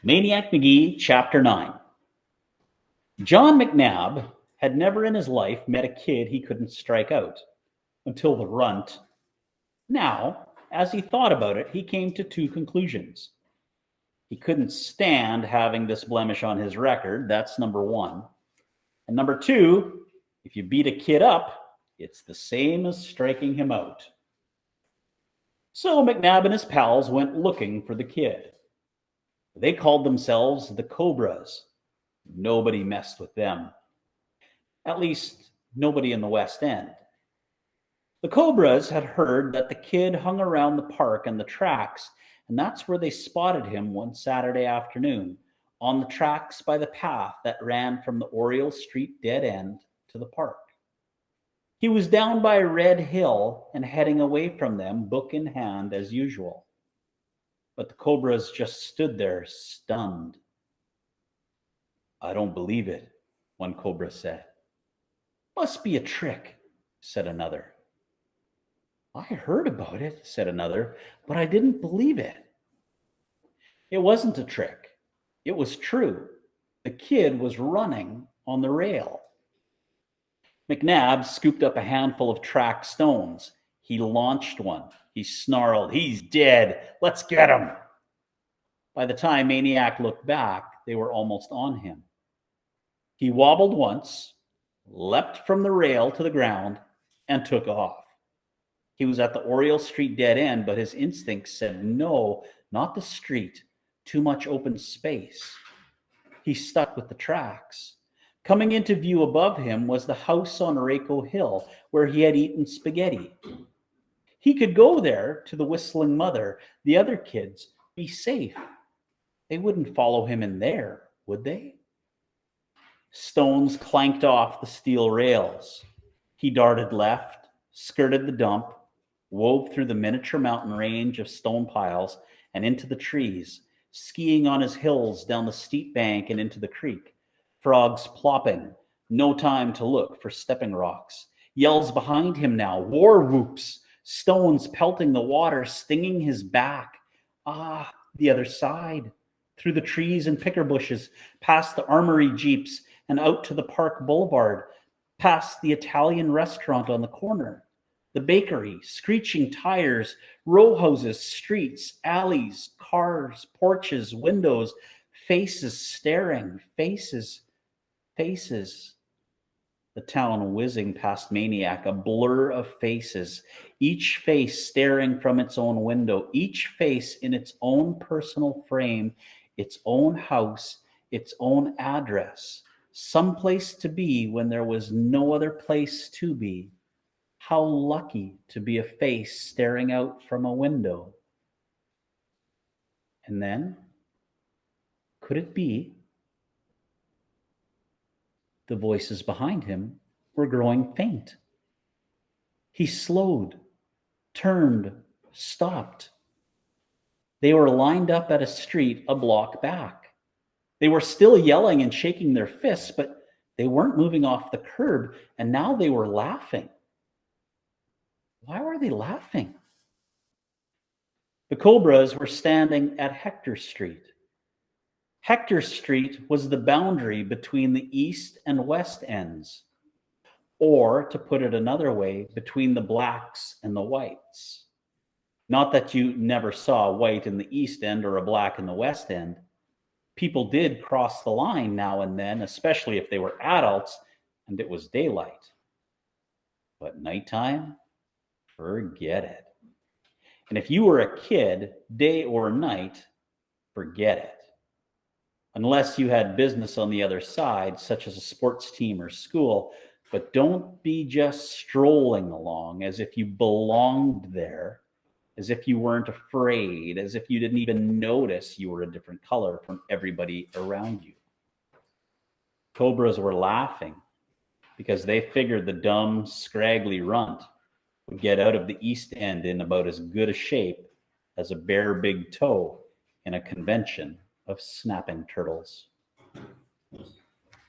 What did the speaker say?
Maniac Magee, Chapter 9. John McNabb had never in his life met a kid he couldn't strike out, until the runt. Now, as he thought about it, he came to two conclusions. He couldn't stand having this blemish on his record, that's number one. And number two, if you beat a kid up, it's the same as striking him out. So McNabb and his pals went looking for the kid. They called themselves the Cobras. Nobody messed with them. At least, nobody in the West End. The Cobras had heard that the kid hung around the park and the tracks, and that's where they spotted him one Saturday afternoon, on the tracks by the path that ran from the Oriole Street dead end to the park. He was down by Red Hill and heading away from them, book in hand as usual. But the Cobras just stood there, stunned. "I don't believe it," one Cobra said. "Must be a trick," said another. "I heard about it," said another, "but I didn't believe it." It wasn't a trick. It was true. The kid was running on the rail. McNabb scooped up a handful of track stones. He launched one. He snarled, "He's dead. Let's get him." By the time Maniac looked back, they were almost on him. He wobbled once, leapt from the rail to the ground, and took off. He was at the Oriole Street dead end, but his instincts said no, not the street, too much open space. He stuck with the tracks. Coming into view above him was the house on Rako Hill, where he had eaten spaghetti. He could go there to the whistling mother, the other kids, be safe. They wouldn't follow him in there, would they? Stones clanked off the steel rails. He darted left, skirted the dump, wove through the miniature mountain range of stone piles and into the trees, skiing on his hills down the steep bank and into the creek. Frogs plopping, no time to look for stepping rocks. Yells behind him now, war whoops, stones pelting the water, stinging his back. Ah, the other side, through the trees and picker bushes, past the armory jeeps and out to the park boulevard, past the Italian restaurant on the corner, the bakery, screeching tires, row houses, streets, alleys, cars, porches, windows, faces staring, faces. The town whizzing past Maniac, a blur of faces, each face staring from its own window, each face in its own personal frame, its own house, its own address, some place to be when there was no other place to be. How lucky to be a face staring out from a window. And then, could it be? The voices behind him were growing faint. He slowed, turned, stopped. They were lined up at a street a block back. They were still yelling and shaking their fists, but they weren't moving off the curb, and now they were laughing. Why were they laughing? The Cobras were standing at Hector Street. Hector Street was the boundary between the east and west ends, or, to put it another way, between the blacks and the whites. Not that you never saw a white in the east end or a black in the west end. People did cross the line now and then, especially if they were adults and it was daylight. But nighttime, forget it. And if you were a kid, day or night, forget it. Unless you had business on the other side, such as a sports team or school, but don't be just strolling along as if you belonged there, as if you weren't afraid, as if you didn't even notice you were a different color from everybody around you. Cobras were laughing because they figured the dumb, scraggly runt would get out of the East End in about as good a shape as a bare big toe in a convention of snapping turtles.